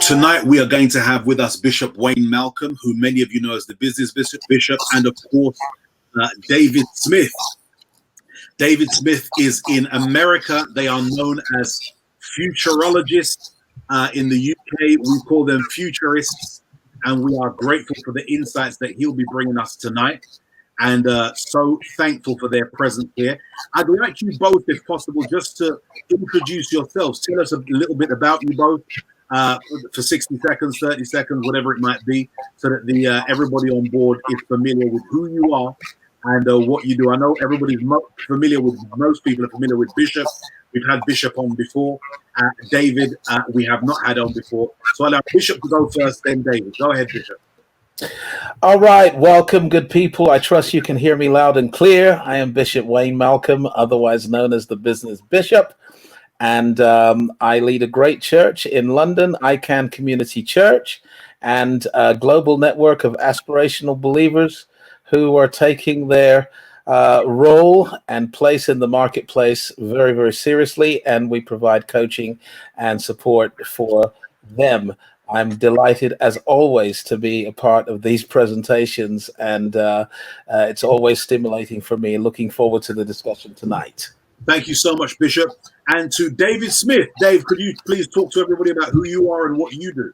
Tonight we are going to have with us Bishop Wayne Malcolm, who many of you know as the business bishop, and of course David Smith. David Smith is in America. They are known as futurologists. In the UK, we call them futurists, and we are grateful for the insights that he'll be bringing us tonight, and so thankful for their presence here. I'd like you both, if possible, just to introduce yourselves. Tell us a little bit about you both. For 60 seconds, 30 seconds, whatever it might be, so that everybody on board is familiar with who you are and what you do. I know everybody's familiar with, most people are familiar with Bishop. We've had Bishop on before. David, we have not had on before. So I'll allow Bishop to go first, then David. Go ahead, Bishop. All right. Welcome, good people. I trust you can hear me loud and clear. I am Bishop Wayne Malcolm, otherwise known as the Business Bishop. And I lead a great church in London, ICANN Community Church, and a global network of aspirational believers who are taking their role and place in the marketplace very, very seriously. And we provide coaching and support for them. I'm delighted, as always, to be a part of these presentations. And it's always stimulating for me. Looking forward to the discussion tonight. Thank you so much, Bishop. And to David Smith. Dave, could you please talk to everybody about who you are and what you do?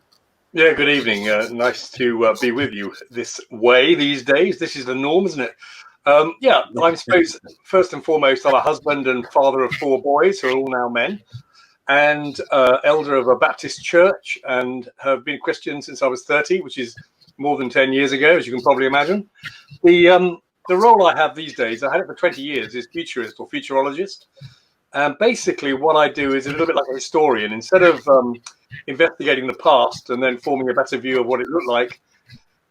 Yeah, good evening. Nice to be with you this way these days. This is the norm, isn't it? I suppose, first and foremost, I'm a husband and father of 4 boys who are all now men, and elder of a Baptist church, and have been a Christian since I was 30, which is more than 10 years ago, as you can probably imagine. The role I have these days, I had it for 20 years, is futurist or futurologist. And basically what I do is a little bit like a historian. Instead of investigating the past and then forming a better view of what it looked like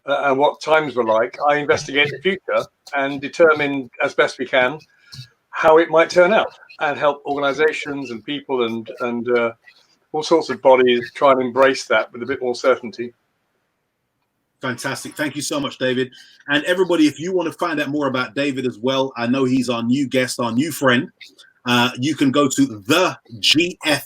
and what times were like, I investigate the future and determine as best we can how it might turn out, and help organizations and people and all sorts of bodies try and embrace that with a bit more certainty. Fantastic. Thank you so much, David. And everybody, if you want to find out more about David as well, I know he's our new guest, our new friend. You can go to thegff.com.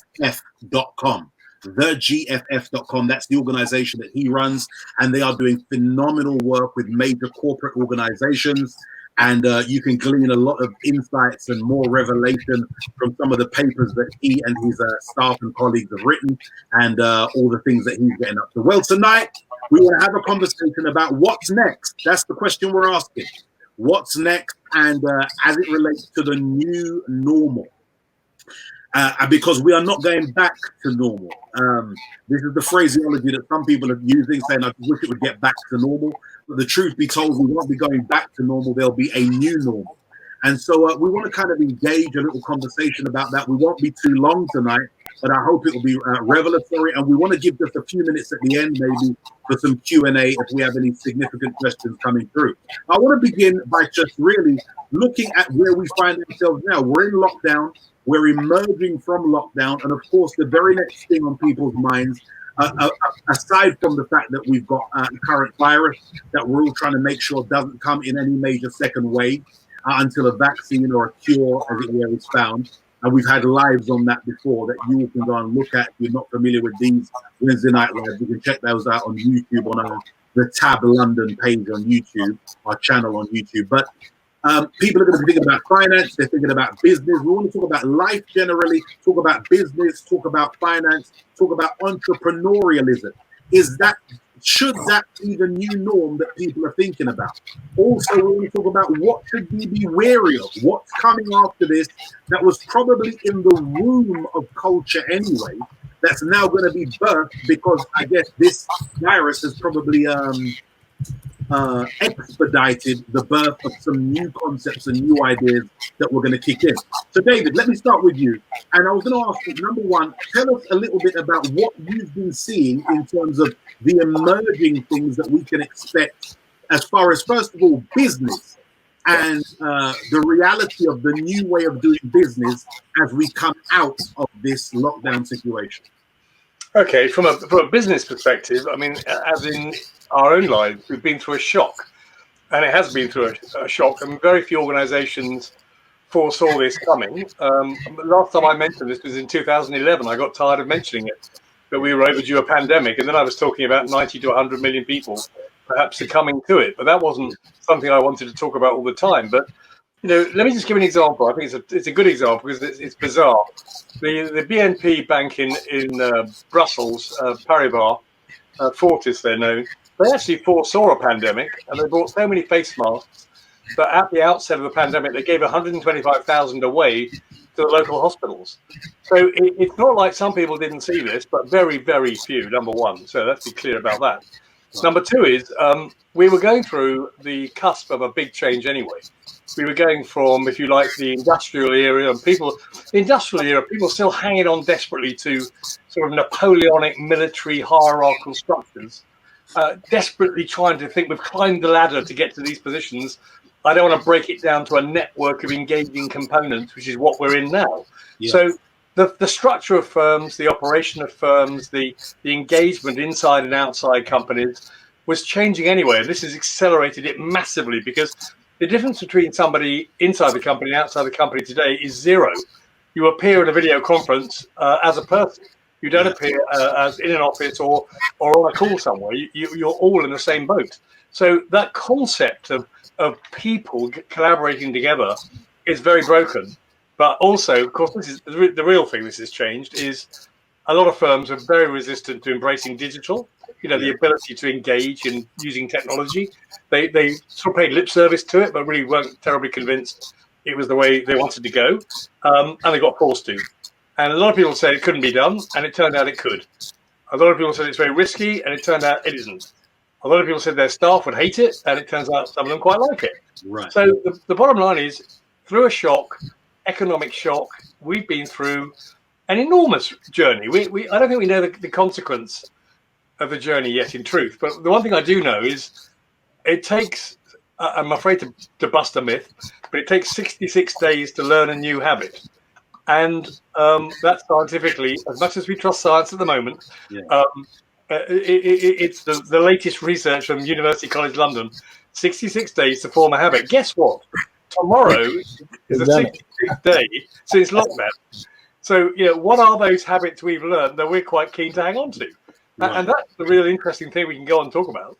Thegff.com. That's the organization that he runs, and they are doing phenomenal work with major corporate organizations. And you can glean a lot of insights and more revelation from some of the papers that he and his staff and colleagues have written, and all the things that he's getting up to. Well, tonight we want to have a conversation about what's next. That's the question we're asking. What's next, and as it relates to the new normal. Because we are not going back to normal. This is the phraseology that some people are using, saying, I wish it would get back to normal. But the truth be told, we won't be going back to normal. There'll be a new normal. And so we want to kind of engage a little conversation about that. We won't be too long tonight, but I hope it will be revelatory. And we want to give just a few minutes at the end, maybe, for some Q&A if we have any significant questions coming through. I want to begin by just really looking at where we find ourselves now. We're in lockdown. We're emerging from lockdown. And of course, the very next thing on people's minds, aside from the fact that we've got a current virus that we're all trying to make sure doesn't come in any major second wave until a vaccine or a cure, as it were, is found. And we've had lives on that before that you can go and look at. If you're not familiar with these Wednesday night lives, you can check those out on YouTube on the Tab London page on YouTube, our channel on YouTube. But people are going to be thinking about finance. They're thinking about business. We want to talk about life generally, talk about business, talk about finance, talk about entrepreneurialism. Should that be the new norm that people are thinking about? Also, we want to talk about what should we be wary of? What's coming after this that was probably in the womb of culture anyway, that's now going to be birthed because I guess this virus has probably expedited the birth of some new concepts and new ideas that we're going to kick in. So, David, let me start with you. And I was going to ask you, number one, tell us a little bit about what you've been seeing in terms of the emerging things that we can expect as far as, first of all, business and the reality of the new way of doing business as we come out of this lockdown situation. Okay, from a business perspective, I mean, as in our own lives, we've been through a shock, and it has been through a shock, and very few organizations foresaw this coming. Last time I mentioned this was in 2011. I got tired of mentioning it. that we were overdue a pandemic. And then I was talking about 90 to 100 million people perhaps succumbing to it. But that wasn't something I wanted to talk about all the time. But, let me just give an example. I think it's a good example because it's bizarre. The BNP bank in Brussels, Paribas, Fortis they're known, they actually foresaw a pandemic, and they bought so many face masks that at the outset of the pandemic, they gave 125,000 away to the local hospitals. So it's not like some people didn't see this, but very, very few, number one. So let's be clear about that. Number two is we were going through the cusp of a big change anyway. We were going from, if you like, the industrial era, and people still hanging on desperately to sort of Napoleonic military hierarchical structures, desperately trying to think we've climbed the ladder to get to these positions. I don't want to break it down to a network of engaging components, which is what we're in now. Yeah. So the structure of firms, the operation of firms, the engagement inside and outside companies was changing anyway. And this has accelerated it massively because the difference between somebody inside the company and outside the company today is zero. You appear in a video conference as a person. You don't appear as in an office or on a call somewhere. You're all in the same boat. So that concept of people collaborating together is very broken. But also, of course, this is the real thing. This has changed is a lot of firms are very resistant to embracing digital. The ability to engage in using technology. They sort of paid lip service to it, but really weren't terribly convinced it was the way they wanted to go, and they got forced to. And a lot of people said it couldn't be done, and it turned out it could. A lot of people said it's very risky, and it turned out it isn't. A lot of people said their staff would hate it, and it turns out some of them quite like it. Right. So the bottom line is, through a shock, economic shock, we've been through an enormous journey. I don't think we know the consequence of the journey yet, in truth. But the one thing I do know is it takes, I'm afraid to bust a myth, but it takes 66 days to learn a new habit. And that scientifically, as much as we trust science at the moment, it's the latest research from University College London, 66 days to form a habit. Guess what? Tomorrow is the 66th day since lockdown. So, what are those habits we've learned that we're quite keen to hang on to? Right. And that's the really interesting thing we can go on and talk about.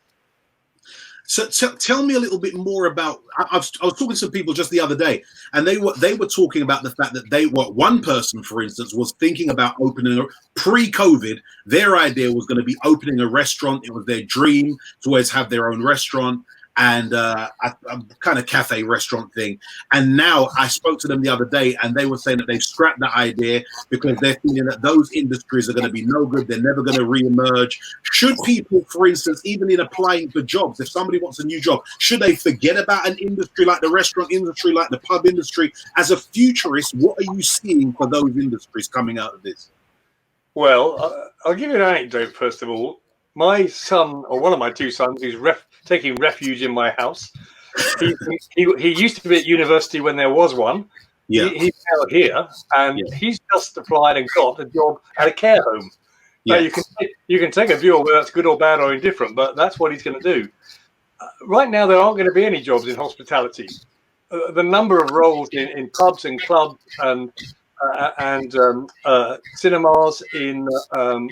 So tell me a little bit more about. I was talking to some people just the other day, and they were talking about the fact that one person, for instance, was thinking about opening pre-COVID. Their idea was going to be opening a restaurant. It was their dream to always have their own restaurant and a kind of cafe restaurant thing. And now I spoke to them the other day, and they were saying that they've scrapped that idea because they're feeling that those industries are going to be no good. They're never going to reemerge. Should people, for instance, even in applying for jobs, if somebody wants a new job, should they forget about an industry like the restaurant industry, like the pub industry? As a futurist, what are you seeing for those industries coming out of this? Well, I'll give you an anecdote, first of all. My son, or one of my two sons, who's taking refuge in my house, he used to be at university when there was one. Yeah. He's now here, and he's just applied and got a job at a care home. Yeah. Now you can take a view of whether that's good or bad or indifferent, but that's what he's going to do. Right now, there aren't going to be any jobs in hospitality. The number of roles in pubs and clubs and cinemas, in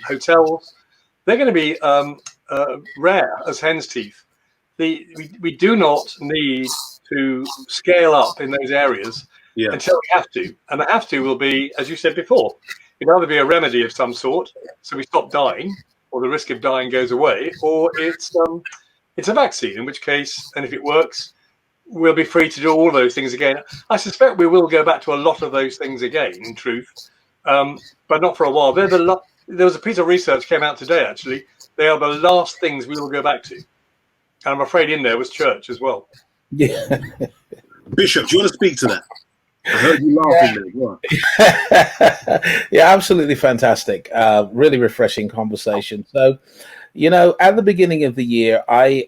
hotels, they're going to be rare as hen's teeth. We do not need to scale up in those areas until we have to. And the have to will be, as you said before, it'll either be a remedy of some sort, so we stop dying, or the risk of dying goes away, or it's a vaccine, in which case, and if it works, we'll be free to do all those things again. I suspect we will go back to a lot of those things again, in truth, but not for a while. There was a piece of research came out today, actually. They are the last things we will go back to. And I'm afraid in there was church as well. Yeah. Bishop, do you want to speak to that? I heard you laughing there. Yeah, absolutely fantastic. Really refreshing conversation. So, at the beginning of the year,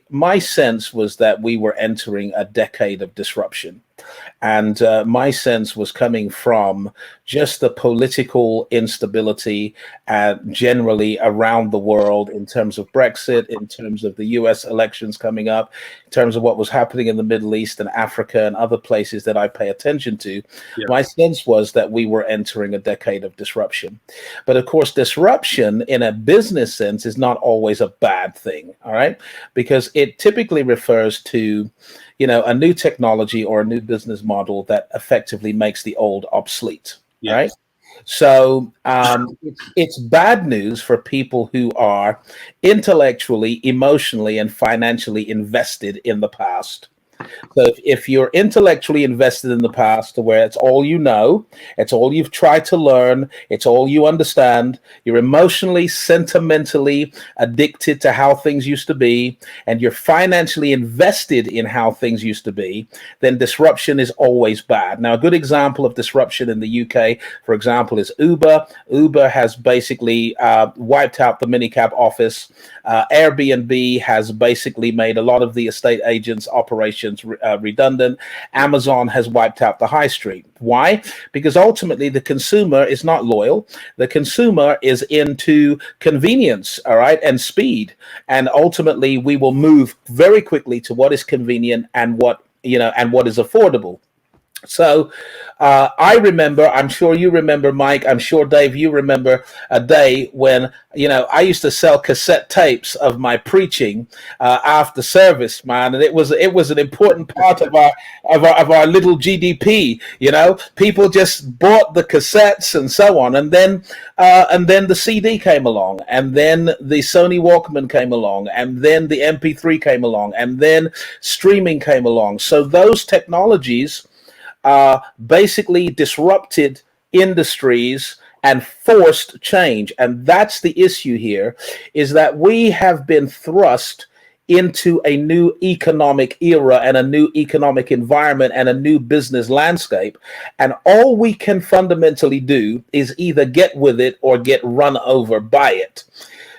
my sense was that we were entering a decade of disruption. And my sense was coming from just the political instability generally around the world in terms of Brexit, in terms of the US elections coming up, in terms of what was happening in the Middle East and Africa and other places that I pay attention to. Yeah. My sense was that we were entering a decade of disruption. But of course, disruption in a business sense is not always a bad thing, all right? Because it typically refers to, you know, a new technology or a new business model that effectively makes the old obsolete, Yeah. right? So it's bad news for people who are intellectually, emotionally, and financially invested in the past. So if you're intellectually invested in the past to where it's all you know, it's all you've tried to learn, it's all you understand, you're emotionally, sentimentally addicted to how things used to be, and you're financially invested in how things used to be, then disruption is always bad. Now, a good example of disruption in the UK, for example, is Uber. Uber has basically wiped out the minicab office. Airbnb has basically made a lot of the estate agents' operations redundant. Amazon has wiped out the high street. Why? Because ultimately the consumer is not loyal. The consumer is into convenience, all right, and speed. And ultimately we will move very quickly to what is convenient and what, you know, and what is affordable. So I remember, I'm sure you remember, Mike, I'm sure, Dave, you remember a day when, you know, I used to sell cassette tapes of my preaching after service, man. And it was an important part of our little GDP, you know. People just bought the cassettes and so on. And then the CD came along, and then the Sony Walkman came along, and then the MP3 came along, and then streaming came along. So those technologies basically disrupted industries and forced change. And that's the issue here, is that we have been thrust into a new economic era and a new economic environment and a new business landscape. And all we can fundamentally do is either get with it or get run over by it.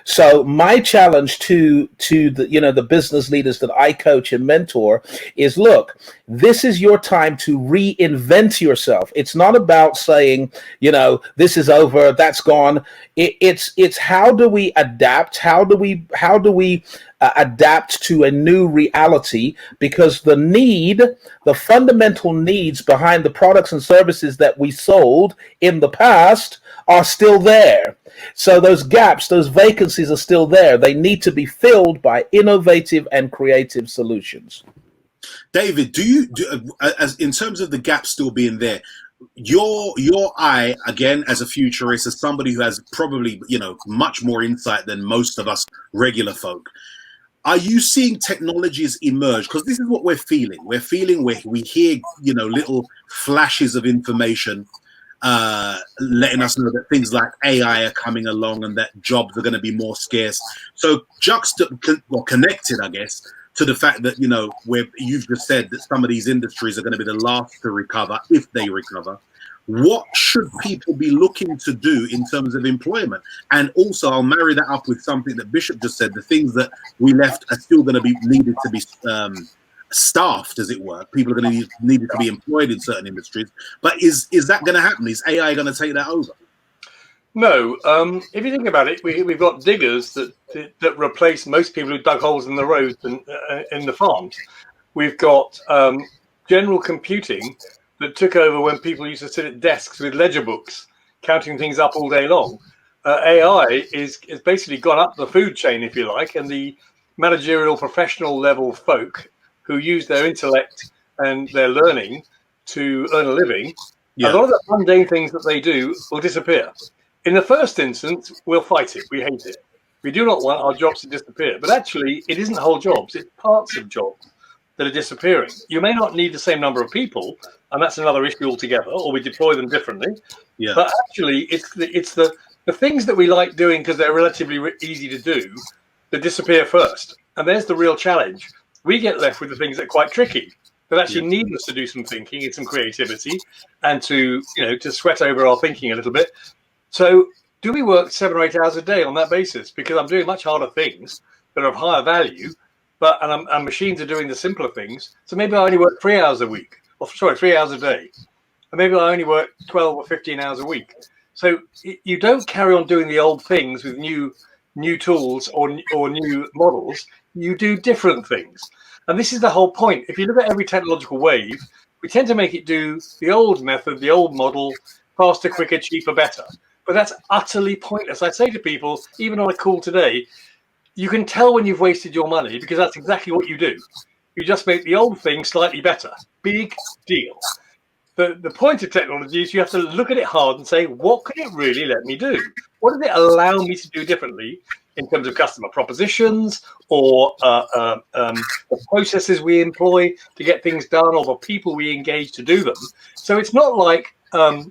So my challenge to the, you know, the business leaders that I coach and mentor is, look, this is your time to reinvent yourself. It's not about saying, you know, this is over, that's gone. It's how do we adapt? How do we adapt to a new reality? Because the fundamental needs behind the products and services that we sold in the past are still there. So those gaps, those vacancies are still there. They need to be filled by innovative and creative solutions. David, as in terms of the gap still being there, your eye, again, as a futurist, as somebody who has probably, you know, much more insight than most of us regular folk, are you seeing technologies emerge? Because this is what we're feeling. We hear, you know, little flashes of information letting us know that things like AI are coming along and that jobs are going to be more scarce. So connected, I guess, to the fact that, you know, where you've just said that some of these industries are going to be the last to recover, if they recover. What should people be looking to do in terms of employment? And also, I'll marry that up with something that Bishop just said. The things that we left are still going to be needed to be staffed, as it were. People are going to need to be employed in certain industries. But is that going to happen? Is AI going to take that over? No. If you think about it, we've got diggers that replace most people who dug holes in the roads and in the farms. We've got general computing that took over when people used to sit at desks with ledger books, counting things up all day long. AI is basically gone up the food chain, if you like, and the managerial professional level folk who use their intellect and their learning to earn a living, a lot of the mundane things that they do will disappear. In the first instance, we'll fight it. We hate it. We do not want our jobs to disappear. But actually, it isn't whole jobs. It's parts of jobs that are disappearing. You may not need the same number of people, and that's another issue altogether, or we deploy them differently. Yeah. But actually, it's the things that we like doing because they're relatively easy to do that disappear first. And there's the real challenge. We get left with the things that are quite tricky, that actually need us to do some thinking and some creativity, and to sweat over our thinking a little bit. So do we work 7 or 8 hours a day on that basis? Because I'm doing much harder things that are of higher value, and machines are doing the simpler things. So maybe I only work 3 hours a week. or sorry, 3 hours a day. And maybe I only work 12 or 15 hours a week. So you don't carry on doing the old things with new tools or new models. You do different things. And this is the whole point. If you look at every technological wave, we tend to make it do the old method, the old model, faster, quicker, cheaper, better. But that's utterly pointless. I say to people, even on a call today, you can tell when you've wasted your money because that's exactly what you do. You just make the old thing slightly better. Big deal. The point of technology is you have to look at it hard and say, what can it really let me do? What does it allow me to do differently in terms of customer propositions or the processes we employ to get things done or the people we engage to do them? So it's not like a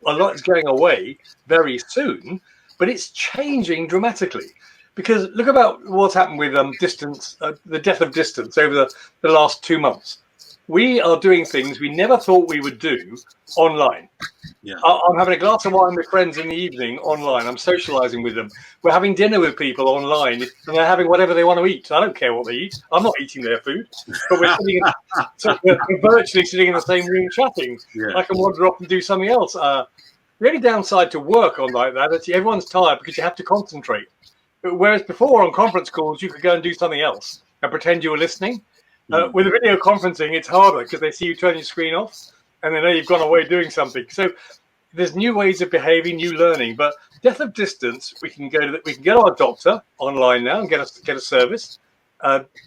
lot is going away very soon, but it's changing dramatically. Because look about what's happened with distance, the death of distance over the last 2 months. We are doing things we never thought we would do online. Yeah. I'm having a glass of wine with friends in the evening online. I'm socializing with them. We're having dinner with people online, and they're having whatever they want to eat. I don't care what they eat. I'm not eating their food, but we're virtually sitting in the same room chatting. Yeah. I can wander off and do something else. The only downside to work on like that is everyone's tired because you have to concentrate. Whereas before on conference calls, you could go and do something else and pretend you were listening. With video conferencing, it's harder because they see you turn your screen off and they know you've gone away doing something. So there's new ways of behaving, new learning. But death of distance, we can get our doctor online now and get a service,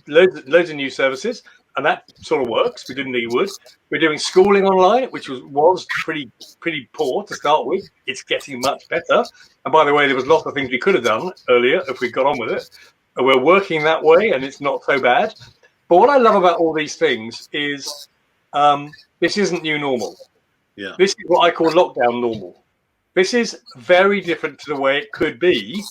loads of new services, and that sort of works. We didn't know you would. We're doing schooling online, which was pretty poor to start with. It's getting much better. And by the way, there was lots of things we could have done earlier if we'd got on with it. We're working that way, and it's not so bad. But what I love about all these things is this isn't new normal. Yeah. This is what I call lockdown normal. This is very different to the way it could be.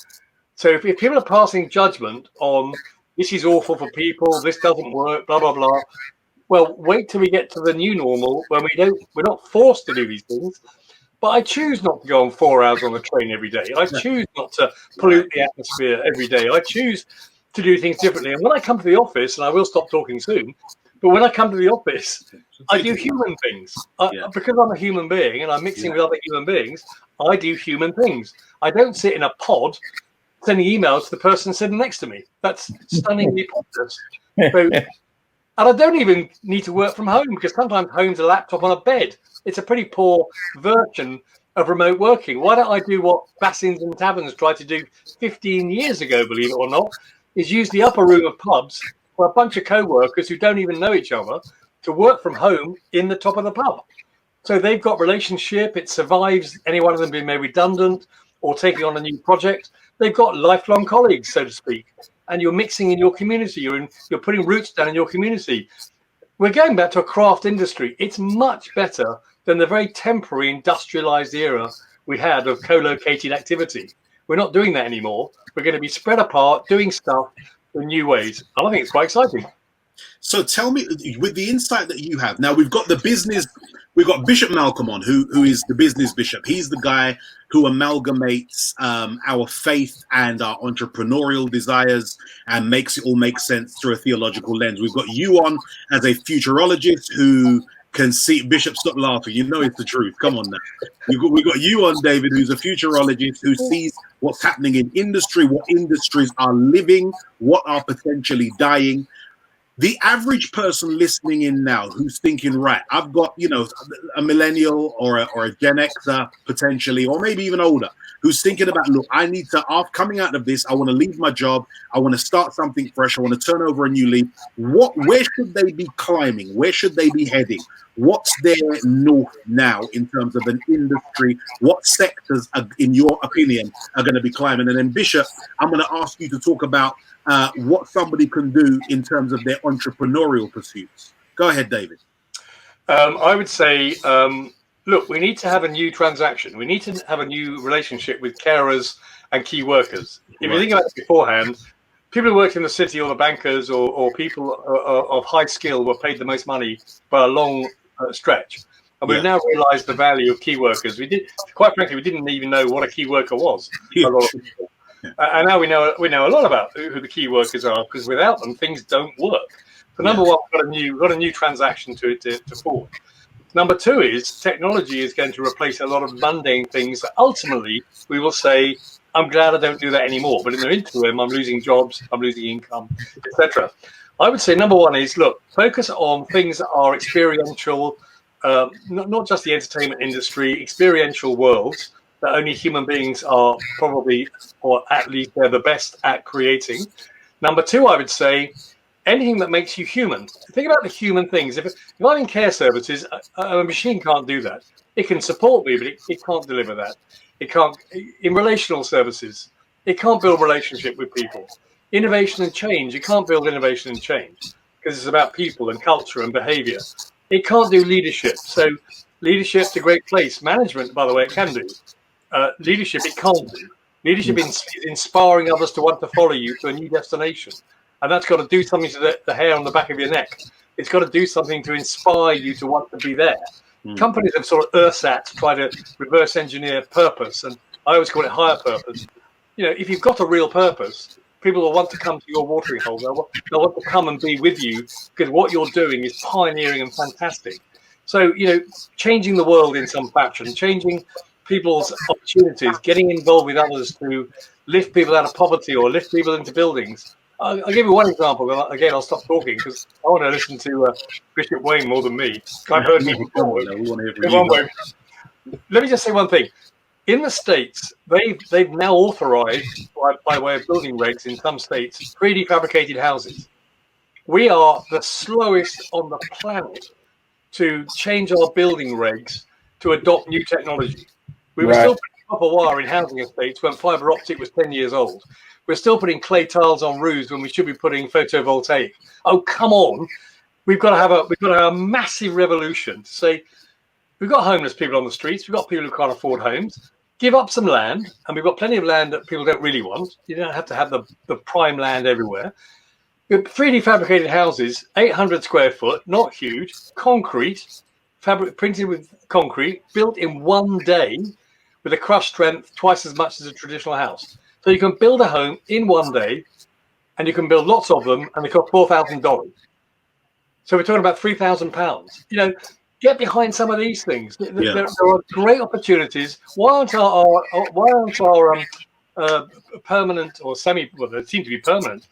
So if people are passing judgment on this is awful for people, this doesn't work, blah, blah, blah, well, wait till we get to the new normal when we're not forced to do these things. But I choose not to go on 4 hours on the train every day. I choose not to pollute the atmosphere every day. I choose to do things differently. And when I come to the office, and I will stop talking soon, but when I come to the office, I do human things. Because I'm a human being and I'm mixing with other human beings, I do human things. I don't sit in a pod sending emails to the person sitting next to me. That's stunningly pointless. And I don't even need to work from home because sometimes home's a laptop on a bed. It's a pretty poor version of remote working. Why don't I do what Bassins and Taverns tried to do 15 years ago, believe it or not, is use the upper room of pubs for a bunch of co-workers who don't even know each other to work from home in the top of the pub. So they've got relationship. It survives any one of them being made redundant or taking on a new project. They've got lifelong colleagues, so to speak, and you're mixing in your community. You're putting roots down in your community. We're going back to a craft industry. It's much better than the very temporary industrialized era we had of co-located activity. We're not doing that anymore. We're going to be spread apart, doing stuff in new ways. And I think it's quite exciting. So tell me, with the insight that you have, now we've got Bishop Malcolm on, who is the business bishop. He's the guy who amalgamates our faith and our entrepreneurial desires and makes it all make sense through a theological lens. We've got you on as a futurologist who can see. Bishop, stop laughing. You know it's the truth. Come on now. We've got you on, David, who's a futurologist who sees what's happening in industry, what industries are living, what are potentially dying. The average person listening in now who's thinking, right, I've got, a millennial or a Gen Xer potentially, or maybe even older, who's thinking about, look, I need to, coming out of this, I want to leave my job. I want to start something fresh. I want to turn over a new leaf. Where should they be climbing? Where should they be heading? What's their north now in terms of an industry? What sectors, in your opinion, are going to be climbing? And then, Bishop, I'm going to ask you to talk about what somebody can do in terms of their entrepreneurial pursuits. Go ahead, David. I would say, look, we need to have a new transaction. We need to have a new relationship with carers and key workers. If you think about it beforehand, people who worked in the city or the bankers or people of high skill were paid the most money by a long stretch. And we've now realized the value of key workers. Quite frankly, we didn't even know what a key worker was. A lot of people. And now we know a lot about who the key workers are, because without them, things don't work. So number one, we've got a new transaction to forward. Number two is technology is going to replace a lot of mundane things that ultimately we will say, I'm glad I don't do that anymore. But in the interim, I'm losing jobs, I'm losing income, etc. I would say number one is, look, focus on things that are experiential, not just the entertainment industry, experiential worlds that only human beings are probably, or at least they're the best at creating. Number two, I would say, anything that makes you human. Think about the human things. If I'm in care services, a machine can't do that. It can support me, but it can't deliver that. It can't, in relational services, it can't build relationship with people. Innovation and change, it can't build innovation and change because it's about people and culture and behavior. It can't do leadership. So leadership's a great place. Management, by the way, it can do. Leadership, it can't do. Leadership is inspiring others to want to follow you to a new destination. And that's got to do something to the hair on the back of your neck. It's got to do something to inspire you to want to be there. Companies have sort of ersat to try to reverse engineer purpose. And I always call it higher purpose. You know, if you've got a real purpose, people will want to come to your watering hole. They'll want to come and be with you because what you're doing is pioneering and fantastic. So, you know, changing the world in some fashion, changing people's opportunities, getting involved with others to lift people out of poverty or lift people into buildings. I'll give you one example. Again, I'll stop talking because I want to listen to Bishop Wayne more than me. I've heard him before. Let me just say one thing. In the States, they've now authorized, by way of building regs in some states, 3D fabricated houses. We are the slowest on the planet to change our building regs to adopt new technology. We were still putting copper wire in housing estates when fiber optic was 10 years old. We're still putting clay tiles on roofs when we should be putting photovoltaic. Oh, come on. We've got to have a massive revolution to say, we've got homeless people on the streets. We've got people who can't afford homes. Give up some land. And we've got plenty of land that people don't really want. You don't have to have the prime land everywhere. 3D fabricated houses, 800 square foot, not huge, concrete, fabric printed with concrete, built in one day with a crush strength twice as much as a traditional house. So you can build a home in one day, and you can build lots of them, and they cost $4,000. So we're talking about £3,000. You know, get behind some of these things. There are great opportunities. Why aren't our permanent or semi? Well, they seem to be permanent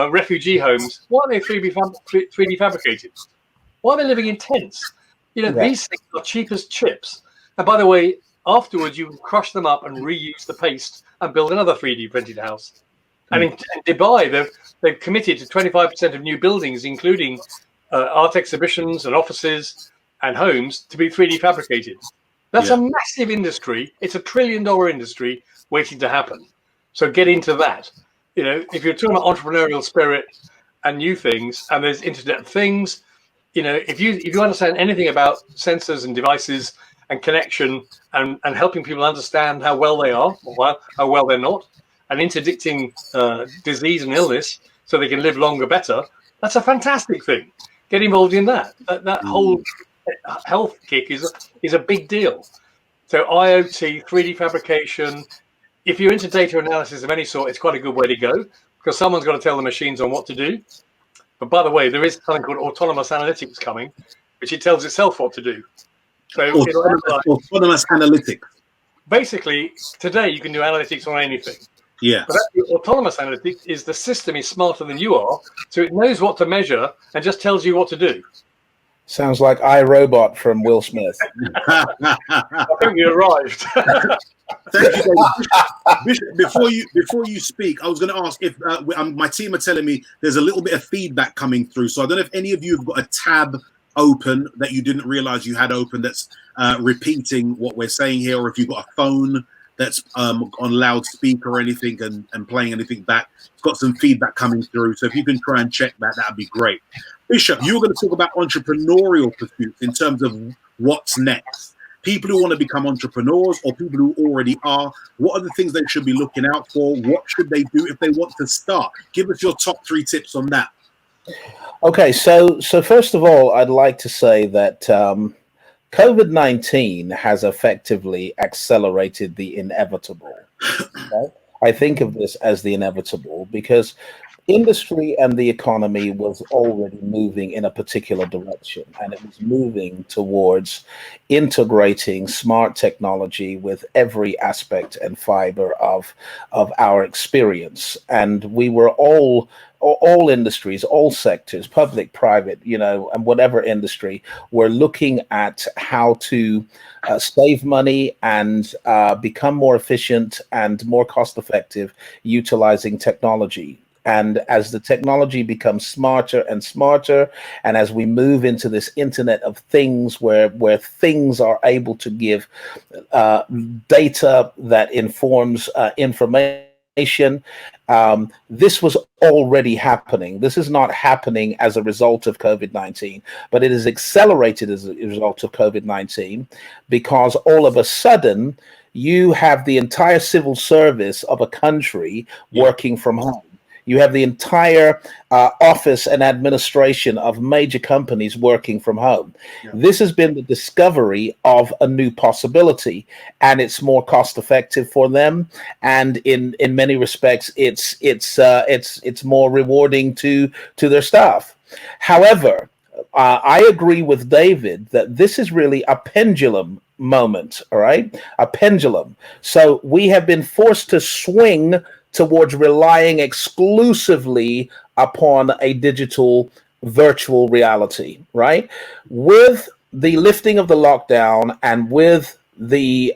refugee homes. Why are they 3D fabricated? Why are they living in tents? You know, these things are cheap as chips. And by the way, afterwards you can crush them up and reuse the paste and build another 3D printed house. And in Dubai, they've committed to 25% of new buildings, including art exhibitions and offices and homes, to be 3D fabricated. That's a massive industry. It's $1 trillion industry waiting to happen. So get into that. You know, if you're talking about entrepreneurial spirit and new things, and there's Internet of Things, you know, if you understand anything about sensors and devices and connection and helping people understand how well they are or how well they're not, and interdicting disease and illness so they can live longer, better, that's a fantastic thing. Get involved in that. That whole health kick is a big deal. So IoT, 3D fabrication, if you're into data analysis of any sort, it's quite a good way to go because someone's got to tell the machines on what to do. But by the way, there is something called autonomous analytics coming, which it tells itself what to do. So autonomous analytics. Basically, today you can do analytics on anything. Yeah. But actually, autonomous analytics is the system is smarter than you are, so it knows what to measure and just tells you what to do. Sounds like iRobot from Will Smith. I think we arrived. Thank you, David. Bishop, before you speak, I was going to ask if my team are telling me there's a little bit of feedback coming through. So I don't know if any of you have got a tab open that you didn't realize you had open that's repeating what we're saying here, or if you've got a phone that's on loudspeaker or anything and playing anything back. It's got some feedback coming through. So if you can try and check that, that'd be great. Bishop, you were going to talk about entrepreneurial pursuits in terms of what's next. People who want to become entrepreneurs or people who already are, what are the things they should be looking out for? What should they do if they want to start? Give us your top 3 tips on that. Okay, so first of all, I'd like to say that COVID-19 has effectively accelerated the inevitable. Okay? I think of this as the inevitable because industry and the economy was already moving in a particular direction, and it was moving towards integrating smart technology with every aspect and fiber of our experience. And we were all industries, all sectors, public, private, and whatever industry, were looking at how to save money and become more efficient and more cost effective utilizing technology. And as the technology becomes smarter and smarter, and as we move into this Internet of Things, where things are able to give data that informs information, this was already happening. This is not happening as a result of COVID-19, but it is accelerated as a result of COVID-19, because all of a sudden you have the entire civil service of a country working from home. You have the entire office and administration of major companies working from home. Yeah. This has been the discovery of a new possibility, and it's more cost effective for them. And in many respects, it's more rewarding to their staff. However, I agree with David that this is really a pendulum moment. All right, a pendulum. So we have been forced to swing towards relying exclusively upon a digital virtual reality, right? With the lifting of the lockdown and with the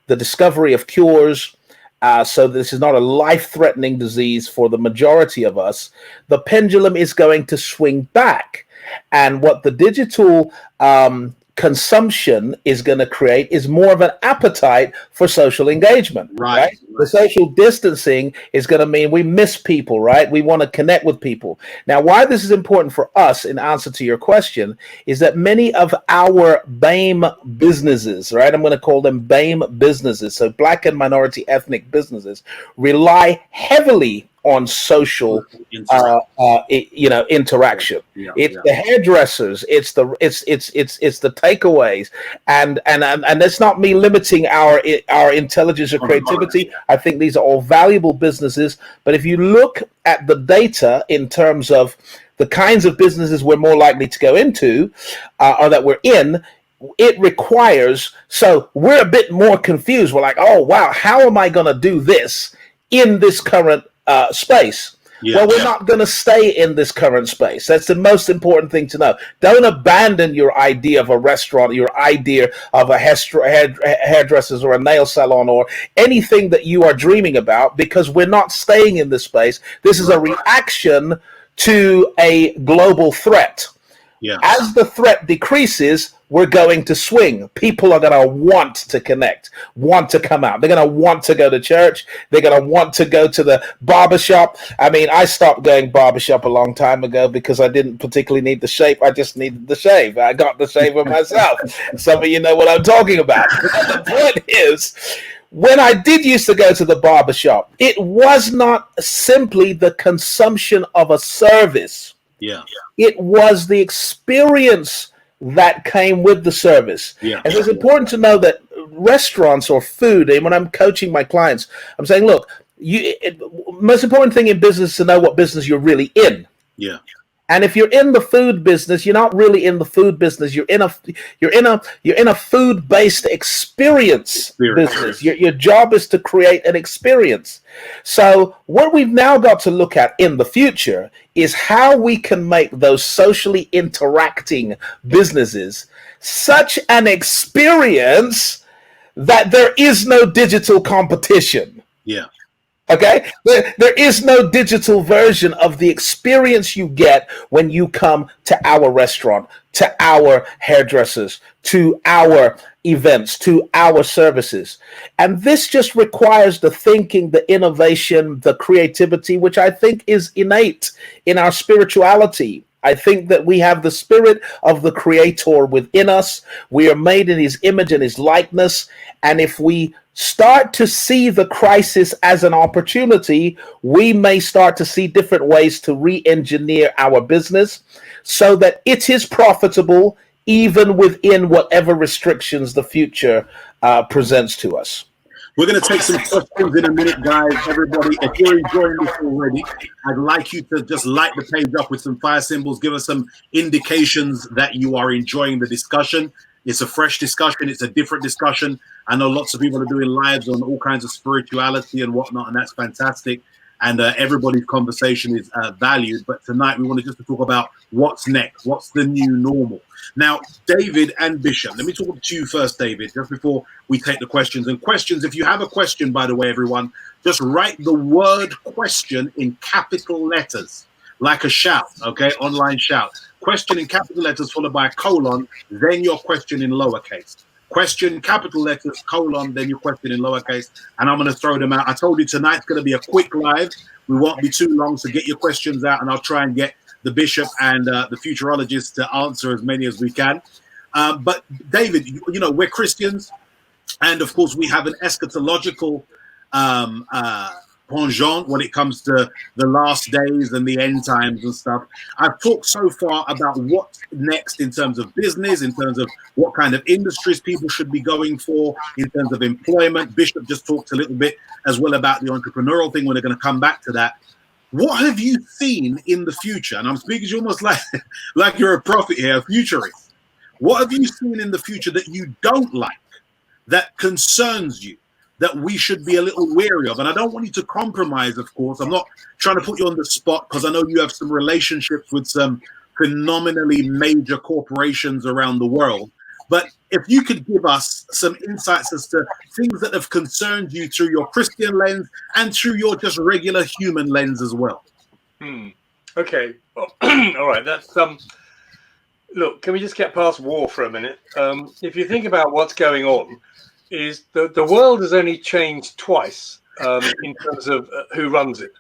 discovery of cures, so this is not a life-threatening disease for the majority of us, the pendulum is going to swing back. And what the digital consumption is going to create is more of an appetite for social engagement, right? The social distancing is going to mean we miss people, right? We want to connect with people. Now, why this is important for us, in answer to your question, is that many of our BAME businesses, right? I'm going to call them BAME businesses, so Black and minority ethnic businesses, rely heavily on social interaction. It's the hairdressers, it's the takeaways, and that's not me limiting our intelligence or creativity. I think these are all valuable businesses, but if you look at the data in terms of the kinds of businesses we're more likely to go into or that we're in, it requires, so we're a bit more confused. We're like, oh wow, how am I going to do this in this current space? Well, we're not going to stay in this current space. That's the most important thing to know. Don't abandon your idea of a restaurant, your idea of a hairdressers or a nail salon or anything that you are dreaming about, because we're not staying in this space. This is a reaction to a global threat. As the threat decreases, we're going to swing. People are going to want to connect, want to come out. They're going to want to go to church. They're going to want to go to the barbershop. I mean, I stopped going barbershop a long time ago because I didn't particularly need the shape. I just needed the shave. I got the shaver myself. Some of you know what I'm talking about. The point is, when I did used to go to the barbershop, it was not simply the consumption of a service. It was the experience that came with the service. And it's important to know that restaurants or food, and when I'm coaching my clients, I'm saying, look, most important thing in business is to know what business you're really in. And if you're in the food business, you're not really in the food business. You're in a food-based experience business. Your job is to create an experience. So what we've now got to look at in the future is how we can make those socially interacting businesses such an experience that there is no digital competition. Okay, there is no digital version of the experience you get when you come to our restaurant, to our hairdressers, to our events, to our services. And this just requires the thinking, the innovation, the creativity, which I think is innate in our spirituality. I think that we have the spirit of the Creator within us. We are made in His image and His likeness. And if we start to see the crisis as an opportunity, we may start to see different ways to re-engineer our business so that it is profitable even within whatever restrictions the future presents to us. We're going to take some questions in a minute, guys. Everybody, if you're enjoying this already, I'd like you to just light the page up with some fire symbols. Give us some indications that you are enjoying the discussion. It's a fresh discussion. It's a different discussion. I know lots of people are doing lives on all kinds of spirituality and whatnot, and that's fantastic. And everybody's conversation is valued. But tonight we wanted just to talk about what's next, what's the new normal. Now, David and Bishop, let me talk to you first, David, just before we take the questions. And questions, if you have a question, by the way, everyone, just write the word question in capital letters, like a shout, okay, online shout. Question in capital letters followed by a colon, then your question in lowercase. Question, capital letters, colon, then your question in lowercase, and I'm going to throw them out. I told you tonight's going to be a quick live. We won't be too long, so get your questions out, and I'll try and get the bishop and the futurologist to answer as many as we can. But David, you know, we're Christians, and of course we have an eschatological penchant when it comes to the last days and the end times and stuff. I've talked so far about what's next in terms of business, in terms of what kind of industries people should be going for, in terms of employment. Bishop just talked a little bit as well about the entrepreneurial thing. We're going to come back to that. What have you seen in the future? And I'm speaking to you almost like you're a prophet here, a futurist. What have you seen in the future that you don't like, that concerns you, that we should be a little wary of? And I don't want you to compromise, of course. I'm not trying to put you on the spot because I know you have some relationships with some phenomenally major corporations around the world. But if you could give us some insights as to things that have concerned you through your Christian lens and through your just regular human lens as well. Okay. Well, all right. That's look, can we just get past war for a minute? If you think about what's going on, is the world has only changed twice in terms of who runs it.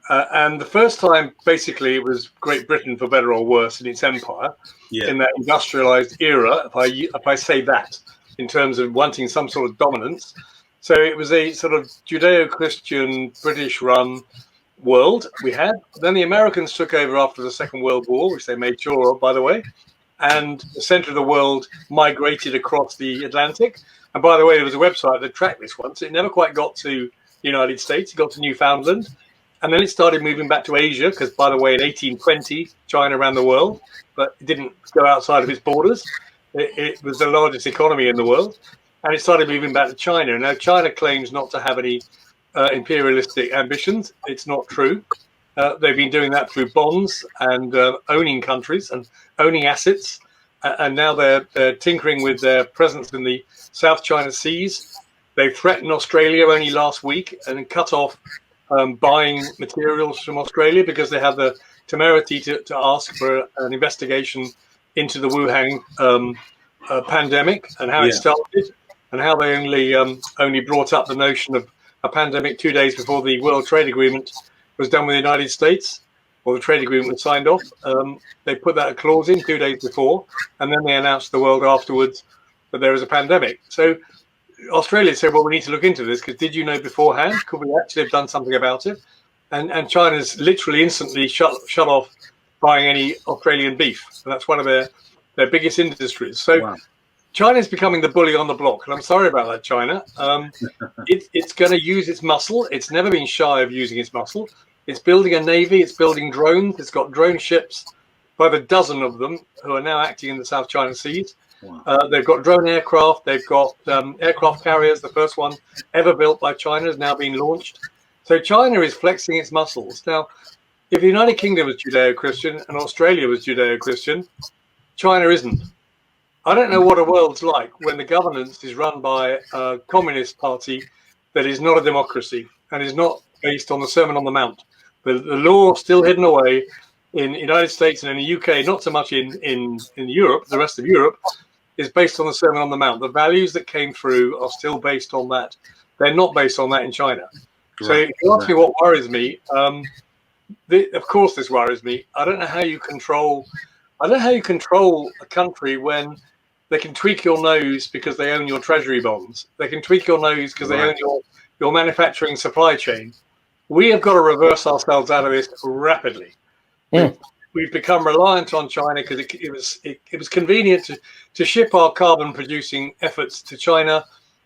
And the first time, basically, it was Great Britain, for better or worse, in its empire, in that industrialized era, if I say that, in terms of wanting some sort of dominance. So it was a sort of Judeo-Christian, British-run world we had. Then the Americans took over after the Second World War, which they made sure of, by the way, and the center of the world migrated across the Atlantic. And by the way, there was a website that tracked this once. It never quite got to the United States. It got to Newfoundland. And then it started moving back to Asia, because, by the way, in 1820, China ran the world, but it didn't go outside of its borders. It was the largest economy in the world. And it started moving back to China. Now, China claims not to have any imperialistic ambitions. It's not true. They've been doing that through bonds and owning countries and owning assets. And now they're tinkering with their presence in the South China Seas. They threatened Australia only last week and cut off buying materials from Australia because they have the temerity to ask for an investigation into the Wuhan pandemic and how it started, and how they only brought up the notion of a pandemic 2 days before the World Trade Agreement was done with the United States, or the trade agreement was signed off. They put that clause in 2 days before, and then they announced to the world afterwards that there was a pandemic. So Australia said, well, we need to look into this, because did you know beforehand? Could we actually have done something about it? And China's literally instantly shut off buying any Australian beef. And that's one of their biggest industries. So China's becoming the bully on the block. And I'm sorry about that, China. It's going to use its muscle. It's never been shy of using its muscle. It's building a navy. It's building drones. It's got drone ships, by the dozen of them, who are now acting in the South China Seas. They've got drone aircraft. They've got aircraft carriers. The first one ever built by China has now been launched. So China is flexing its muscles. Now, if the United Kingdom was Judeo-Christian and Australia was Judeo-Christian, China isn't. I don't know what a world's like when the governance is run by a communist party that is not a democracy and is not based on the Sermon on the Mount. The law still hidden away in the United States and in the UK, not so much in Europe, the rest of Europe, is based on the Sermon on the Mount. The values that came through are still based on that. They're not based on that in China. So if you ask me what worries me, of course this worries me. I don't know how you control a country when they can tweak your nose because they own your treasury bonds. They can tweak your nose because they own your manufacturing supply chain. We have got to reverse ourselves out of this rapidly. We've become reliant on China because it was convenient to ship our carbon producing efforts to China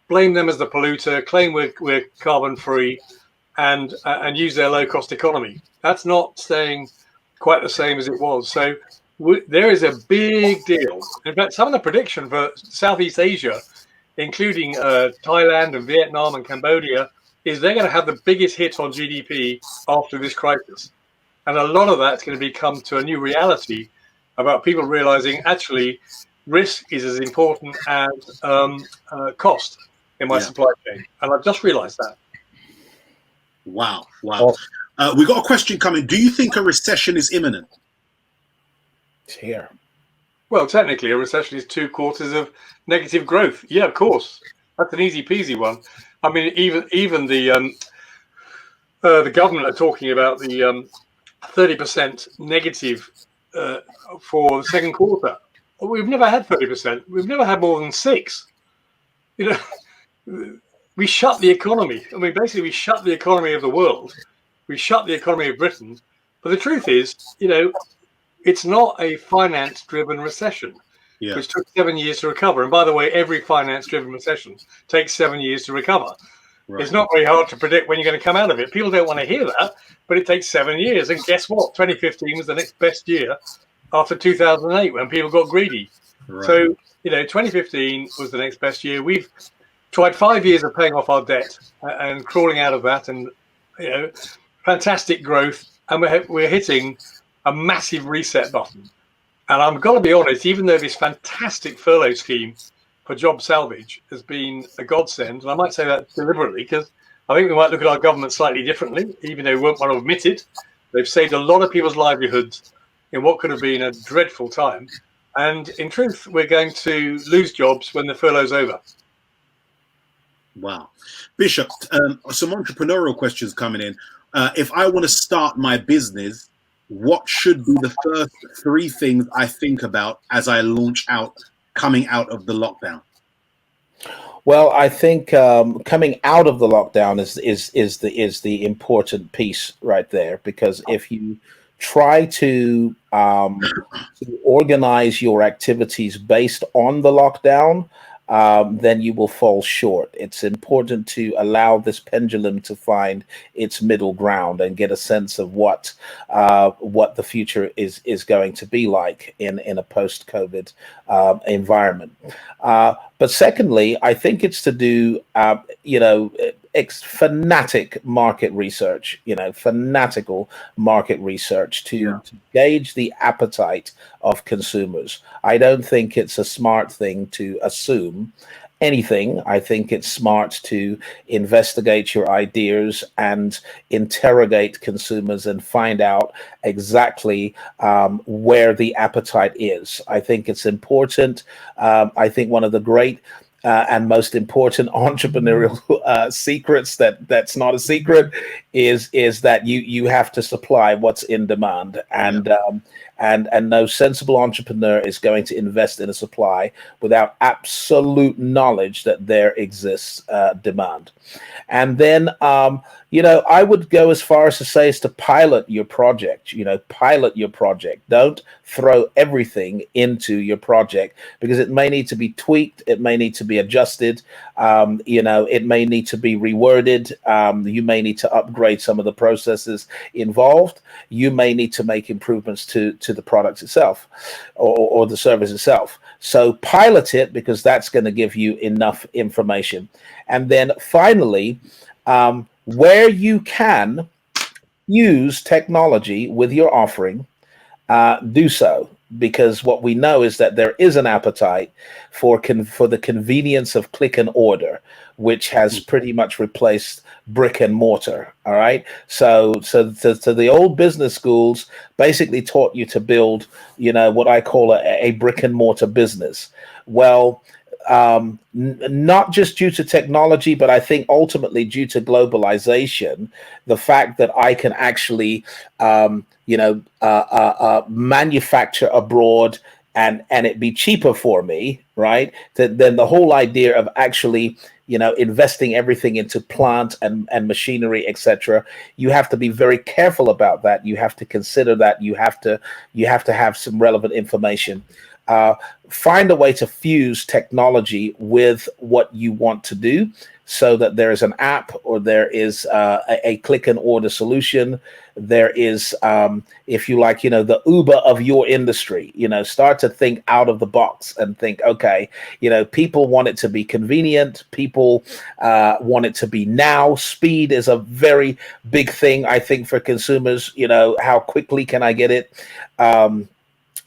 blame them as the polluter, claim we're carbon free, and use their low cost economy. That's not staying quite the same as it was. So there is a big deal. In fact, some of the prediction for Southeast Asia, including Thailand and Vietnam and Cambodia, is they're going to have the biggest hit on GDP after this crisis. And a lot of that's going to become to a new reality about people realizing actually risk is as important as cost in my supply chain. And I've just realized that. Wow. We got a question coming. Do you think a recession is imminent? It's here. Well, technically, a recession is 2 quarters of negative growth. Yeah, of course. That's an easy peasy one. I mean, even the government are talking about the 30% negative for the second quarter. We've never had 30%. We've never had more than 6. You know, we shut the economy. I mean, basically, we shut the economy of the world. We shut the economy of Britain. But the truth is, you know, it's not a finance-driven recession, which took 7 years to recover. And by the way, every finance-driven recession takes 7 years to recover. Right. It's not very hard to predict when you're going to come out of it. People don't want to hear that, but it takes 7 years. And guess what? 2015 was the next best year after 2008 when people got greedy. Right. So, you know, 2015 was the next best year. We've tried 5 years of paying off our debt and crawling out of that, and, you know, fantastic growth. And we're hitting a massive reset button. And I'm going to be honest, even though this fantastic furlough scheme for job salvage has been a godsend, and I might say that deliberately because I think we might look at our government slightly differently, even though we won't want to admit it. They've saved a lot of people's livelihoods in what could have been a dreadful time. And in truth, we're going to lose jobs when the furlough's over. Wow. Bishop, some entrepreneurial questions coming in. If I want to start my business, what should be the first 3 things I think about as I launch out, coming out of the lockdown? Well, I think coming out of the lockdown is the important piece right there, because if you try to organize your activities based on the lockdown, then you will fall short. It's important to allow this pendulum to find its middle ground and get a sense of what the future is going to be like in a post-COVID environment. But secondly, I think it's to do, fanatic market research, fanatical market research to gauge the appetite of consumers. I don't think it's a smart thing to assume anything. I think it's smart to investigate your ideas and interrogate consumers and find out exactly where the appetite is. I think it's important. I think one of the great and most important entrepreneurial secrets that's not a secret is that you have to supply what's in demand, and no sensible entrepreneur is going to invest in a supply without absolute knowledge that there exists demand. And then I would go as far as to say is to pilot your project. Pilot your project. Don't throw everything into your project, because it may need to be tweaked. It may need to be adjusted. It may need to be reworded. You may need to upgrade some of the processes involved. You may need to make improvements to the product itself or the service itself. So pilot it, because that's going to give you enough information. And then finally, where you can use technology with your offering, do so, because what we know is that there is an appetite for the convenience of click and order, which has pretty much replaced brick and mortar. All right. So the old business schools basically taught you to build, what I call a brick and mortar business. Well, not just due to technology, but I think ultimately due to globalization, the fact that I can actually, manufacture abroad and it be cheaper for me, right? Then the whole idea of actually, investing everything into plant and machinery, etc. You have to be very careful about that. You have to consider that. You have to have some relevant information. find a way to fuse technology with what you want to do, so that there is an app, or there is a click and order solution. There is, if you like, the Uber of your industry. Start to think out of the box and think, okay, people want it to be convenient. People want it to be now. Speed is a very big thing, I think, for consumers. How quickly can I get it?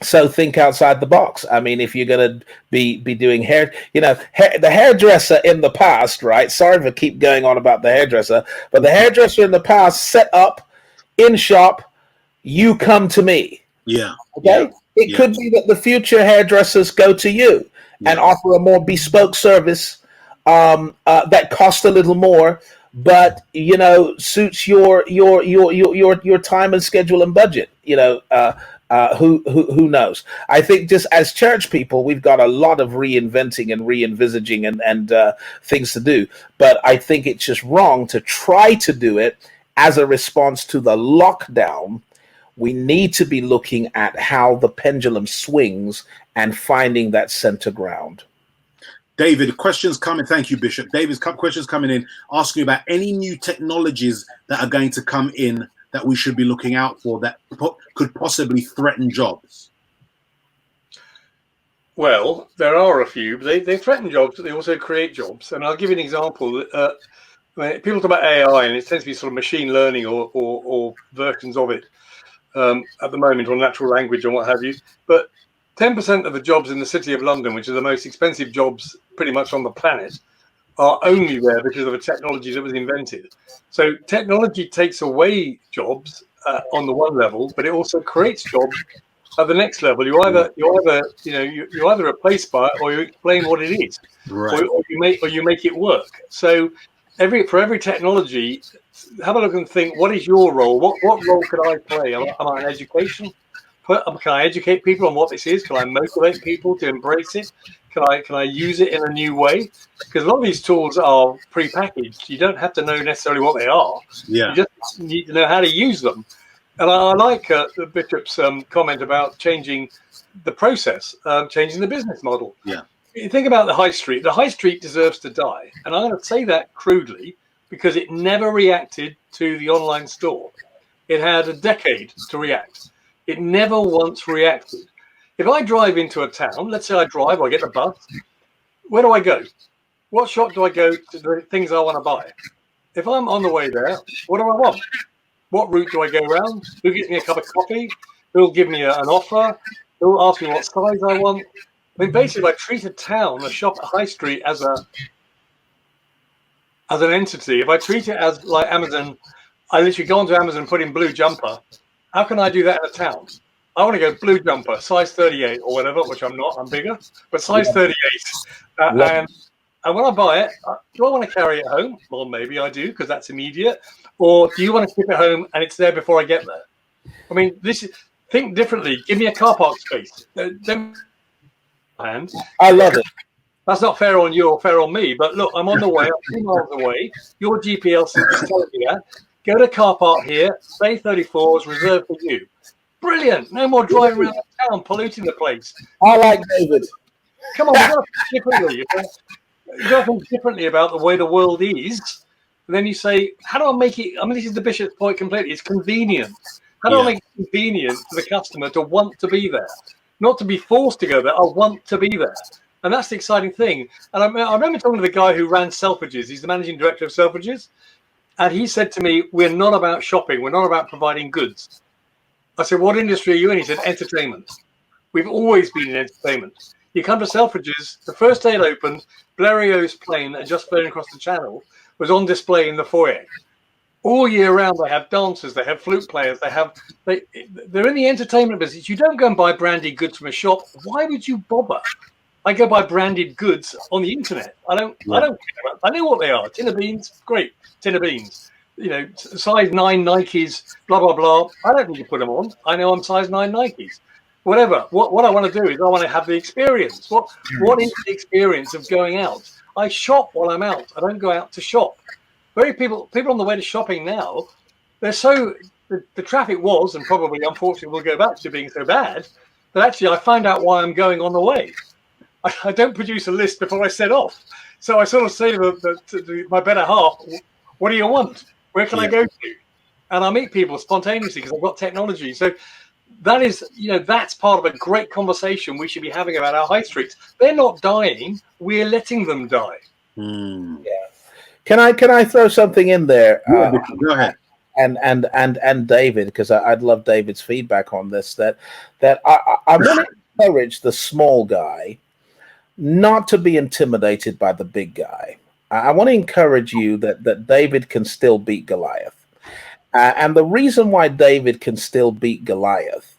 So think outside the box. I mean, if you're going to be doing hair, the hairdresser in the past, right? Sorry for keep going on about the hairdresser, but the hairdresser in the past set up in shop, you come to me. Yeah. Okay. It could be that the future hairdressers go to you and offer a more bespoke service that costs a little more, but suits your time and schedule and budget. Who knows? I think just as church people, we've got a lot of reinventing and re-envisaging and things to do. But I think it's just wrong to try to do it as a response to the lockdown. We need to be looking at how the pendulum swings and finding that center ground. David, questions coming. Thank you, Bishop. David's questions coming in, asking about any new technologies that are going to come in that we should be looking out for that could possibly threaten jobs. Well, there are a few. They threaten jobs, but they also create jobs. And I'll give you an example. People talk about AI, and it tends to be sort of machine learning or versions of it at the moment, or natural language and what have you. But 10% of the jobs in the City of London, which are the most expensive jobs pretty much on the planet, are only there because of a technology that was invented. So technology takes away jobs on the one level, but it also creates jobs at the next level. You're either replaced by it, or you explain what it is, right. or you make it work. So for every technology, have a look and think, what is your role? What role could I play? Am I in education? Can I educate people on what this is? Can I motivate people to embrace it? Can I use it in a new way? Because a lot of these tools are pre-packaged. You don't have to know necessarily what they are. Yeah. You just need to know how to use them. And I like the Bishop's comment about changing the process, changing the business model. Yeah. You think about the high street. The high street deserves to die. And I'm going to say that crudely because it never reacted to the online store. It had a decade to react. It never once reacted. If I drive into a town, let's say I get the bus, where do I go? What shop do I go to the things I want to buy? If I'm on the way there, what do I want? What route do I go around? Who gives me a cup of coffee? Who'll give me an offer? Who'll ask me what size I want? I mean, basically, I treat a town, a shop, a high street as an entity. If I treat it as like Amazon, I literally go onto Amazon and put in blue jumper. How can I do that in a town? I want to go blue jumper, size 38 or whatever, which I'm not, I'm bigger, but size 38. And when I buy it, do I want to carry it home? Well, maybe I do, because that's immediate. Or do you want to ship it home and it's there before I get there? I mean, think differently. Give me a car park space. I love it. That's not fair on you or fair on me, but look, I'm on the way, I'm 2 miles away. Your GPS is telling me that. Go to car park here, say 34 is reserved for you. Brilliant. No more driving around the town, polluting the place. I like David. Come on, you've got to think differently. You've got to think differently about the way the world is. And then you say, how do I make it? I mean, this is the Bishop's point completely. It's convenient. How do I make it convenient for the customer to want to be there? Not to be forced to go there. I want to be there. And that's the exciting thing. And I remember talking to the guy who ran Selfridges. He's the managing director of Selfridges. And he said to me, we're not about shopping. We're not about providing goods. I said, what industry are you in? He said, entertainment. We've always been in entertainment. You come to Selfridges, the first day it opened, Blériot's plane that had just flown across the channel was on display in the foyer. All year round, they have dancers, they have flute players, they're in the entertainment business. You don't go and buy branded goods from a shop. Why would you bother? I go buy branded goods on the internet. I don't care about. I know what they are. Tin of beans, great. Tin of beans. Size 9 Nikes, blah blah blah. I don't need to put them on. I know I'm size 9 Nikes. Whatever. What I want to do is I want to have the experience. What is the experience of going out? I shop while I'm out. I don't go out to shop. People on the way to shopping now, they're so the traffic was, and probably unfortunately will go back to being so bad, But actually, I find out why I'm going on the way. I don't produce a list before I set off. So I sort of say to my better half, what do you want? Where can I go to? And I meet people spontaneously because I've got technology. So that is, that's part of a great conversation we should be having about our high streets. They're not dying. We're letting them die. Yeah. Can I throw something in there? Go ahead. And David, because I'd love David's feedback on this. That I want to encourage the small guy not to be intimidated by the big guy. I want to encourage you that David can still beat Goliath. And the reason why David can still beat Goliath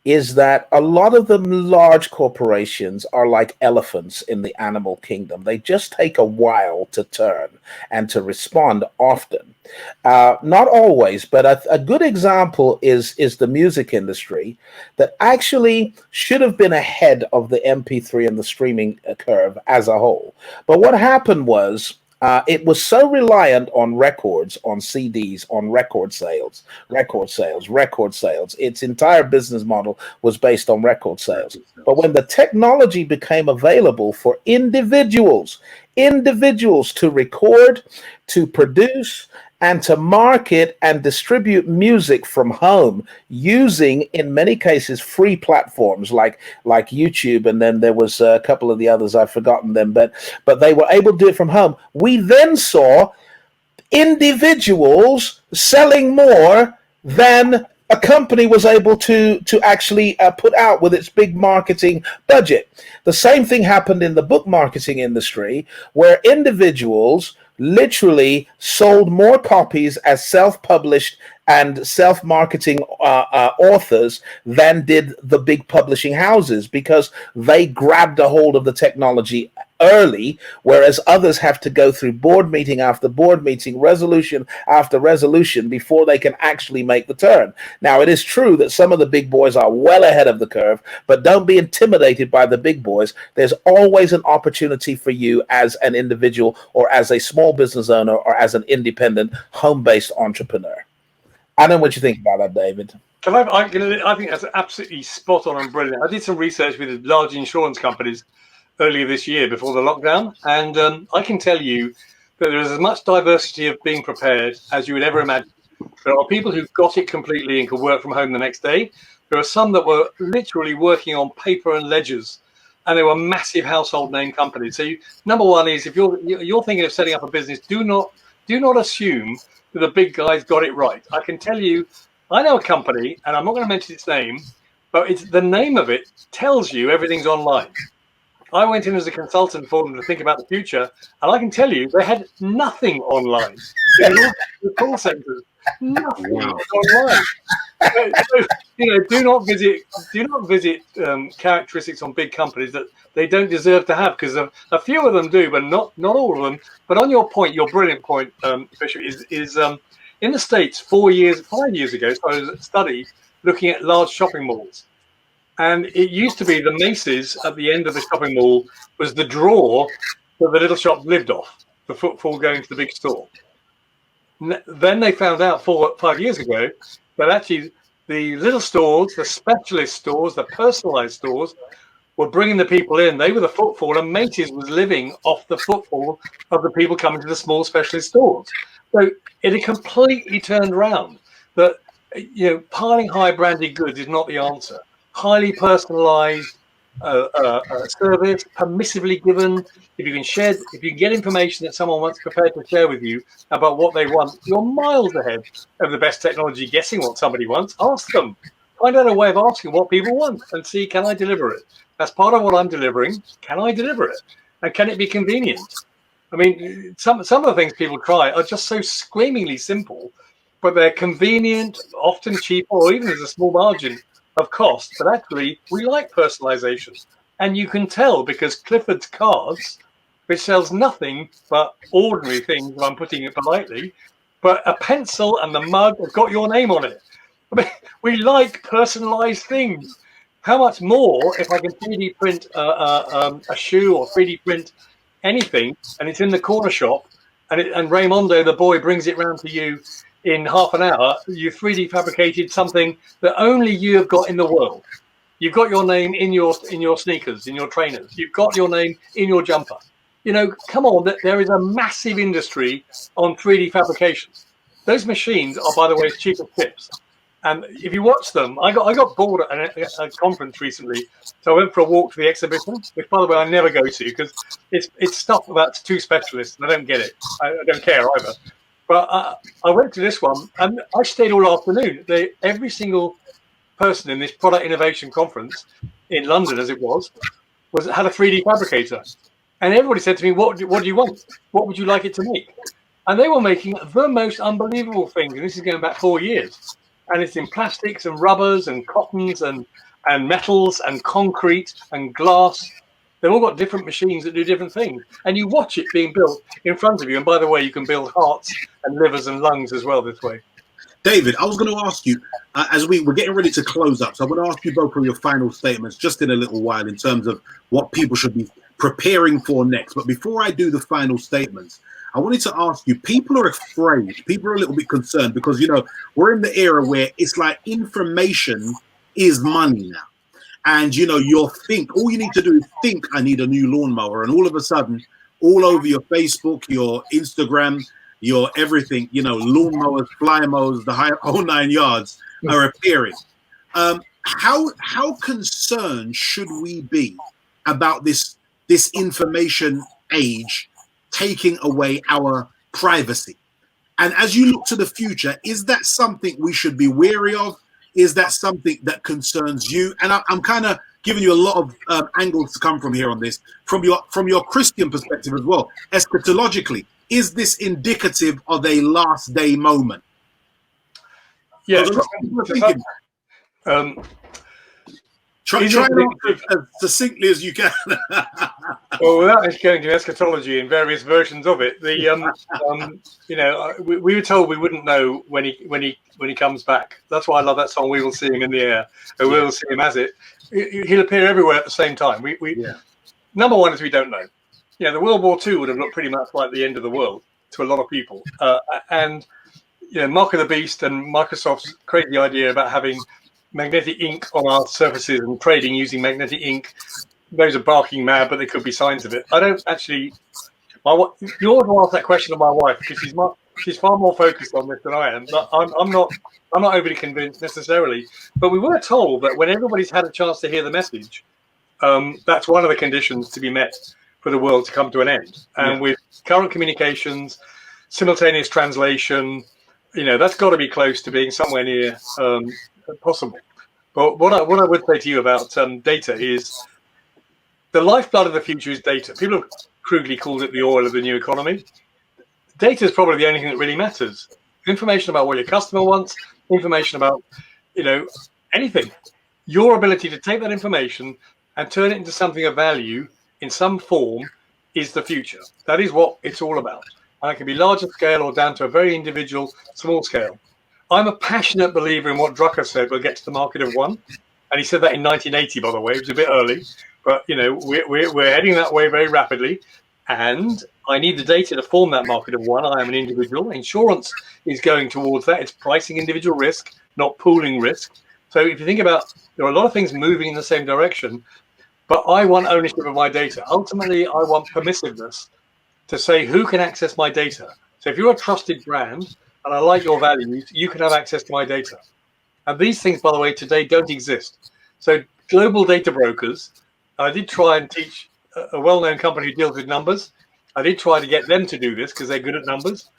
is that a lot of the large corporations are like elephants in the animal kingdom. They just take a while to turn and to respond often. Not always, but a good example is the music industry that actually should have been ahead of the MP3 and the streaming curve as a whole. But what happened was, it was so reliant on records, on CDs, on record sales. Its entire business model was based on record sales. But when the technology became available for individuals to record, to produce, and to market and distribute music from home using, in many cases, free platforms like YouTube, and then there was a couple of the others, I've forgotten them, but they were able to do it from home. We then saw individuals selling more than a company was able to actually put out with its big marketing budget. The same thing happened in the book marketing industry, where individuals literally sold more copies as self-published and self-marketing authors than did the big publishing houses, because they grabbed a hold of the technology early, whereas others have to go through board meeting after board meeting, resolution after resolution before they can actually make the turn. Now, it is true that some of the big boys are well ahead of the curve, but don't be intimidated by the big boys. There's always an opportunity for you as an individual or as a small business owner or as an independent home-based entrepreneur. I don't know what you think about that, David. I think that's absolutely spot on and brilliant. I did some research with large insurance companies earlier this year before the lockdown, and I can tell you that there is as much diversity of being prepared as you would ever imagine. There are people who got it completely and could work from home the next day. There are some that were literally working on paper and ledgers, and they were massive household name companies. So number one is, if you're thinking of setting up a business, do not assume that the big guys got it right. I can tell you, I know a company, and I'm not going to mention its name, but the name of it tells you everything's online. I went in as a consultant for them to think about the future, and I can tell you they had nothing online. The call centers, nothing online. So, do not visit characteristics on big companies that they don't deserve to have, because a few of them do, but not all of them. But on your point, your brilliant point, Bishop, is in the States 5 years ago, so I was at a study looking at large shopping malls. And it used to be the Macy's at the end of the shopping mall was the draw that the little shop lived off, the footfall going to the big store. Then they found out 4 or 5 years ago that actually the little stores, the specialist stores, the personalized stores were bringing the people in. They were the footfall, and Macy's was living off the footfall of the people coming to the small specialist stores. So it had completely turned around. That piling high branded goods is not the answer. Highly personalized service, permissively given. If you can get information that someone wants prepared to share with you about what they want, you're miles ahead of the best technology guessing what somebody wants. Ask them. Find out a way of asking what people want and see, can I deliver it? That's part of what I'm delivering. Can I deliver it? And can it be convenient? I mean, some of the things people try are just so screamingly simple, but they're convenient, often cheaper, or even there's a small margin of cost. But actually, we like personalization. And you can tell because Clifford's Cards, which sells nothing but ordinary things, if I'm putting it politely, but a pencil and the mug have got your name on it. I mean, we like personalized things. How much more if I can 3D print a shoe or 3D print anything, and it's in the corner shop, and Raymondo, the boy, brings it round to you in half an hour. You 3D fabricated something that only you have got in the world. You've got your name in your sneakers, in your trainers. You've got your name in your jumper. You know, come on, there is a massive industry on 3D fabrication. Those machines are, by the way, as cheap as chips. And if you watch them, I got bored at a conference recently, so I went for a walk to the exhibition, which, by the way, I never go to because it's stuff that's too specialist, and I don't get it. I don't care either. But I went to this one, and I stayed all afternoon. Every single person in this product innovation conference in London, as it was had a 3D fabricator, and everybody said to me, "What do you want? What would you like it to make?" And they were making the most unbelievable things, and this is going back 4 years. And it's in plastics and rubbers and cottons and metals and concrete and glass. They've all got different machines that do different things. And you watch it being built in front of you. And by the way, you can build hearts and livers and lungs as well this way. David, I was going to ask you, as we're getting ready to close up, so I'm going to ask you both for your final statements just in a little while in terms of what people should be preparing for next. But before I do the final statements, I wanted to ask you, people are afraid, people are a little bit concerned because, you know, we're in the era where it's like information is money now. And, you know, all you need to do is think, I need a new lawnmower. And all of a sudden, all over your Facebook, your Instagram, your everything, you know, lawnmowers, fly mowers, the whole 9 yards are appearing. How concerned should we be about this information age taking away our privacy? And as you look to the future, is that something we should be wary of? Is that something that concerns you? And I'm kind of giving you a lot of angles to come from here on this, from your Christian perspective as well. Eschatologically, is this indicative of a last day moment? Yes. Try it as succinctly as you can. Well, without going to eschatology and various versions of it, you know, we were told we wouldn't know when he comes back. That's why I love that song. We will see him in the air, or we will see him as it. He'll appear everywhere at the same time. Number one is we don't know. You know, the World War II would have looked pretty much like the end of the world to a lot of people, and you know, Mark of the Beast and Microsoft's crazy idea about having magnetic ink on our surfaces and trading using magnetic ink. Those are barking mad, but there could be signs of it. I don't actually. You ought to ask that question of my wife because she's far more focused on this than I am. But I'm not overly convinced necessarily. But we were told that when everybody's had a chance to hear the message, that's one of the conditions to be met for the world to come to an end. And with current communications, simultaneous translation, you know, that's got to be close to being somewhere near possible. But what I would say to you about data is the lifeblood of the future is data. People have crudely called it the oil of the new economy. Data is probably the only thing that really matters. Information about what your customer wants, information about, you know, anything. Your ability to take that information and turn it into something of value in some form is the future. That is what it's all about. And it can be larger scale or down to a very individual, small scale. I'm a passionate believer in what Drucker said, we'll get to the market of one. And he said that in 1980, by the way. It was a bit early. But, you know, we're heading that way very rapidly. And I need the data to form that market of one. I am an individual. Insurance is going towards that. It's pricing individual risk, not pooling risk. So if you think about, there are a lot of things moving in the same direction. But I want ownership of my data. Ultimately, I want permissiveness to say who can access my data. So if you're a trusted brand, and I like your values, you can have access to my data. And these things, by the way, today don't exist. So global data brokers, I did try and teach a well-known company who deals with numbers. I did try to get them to do this because they're good at numbers.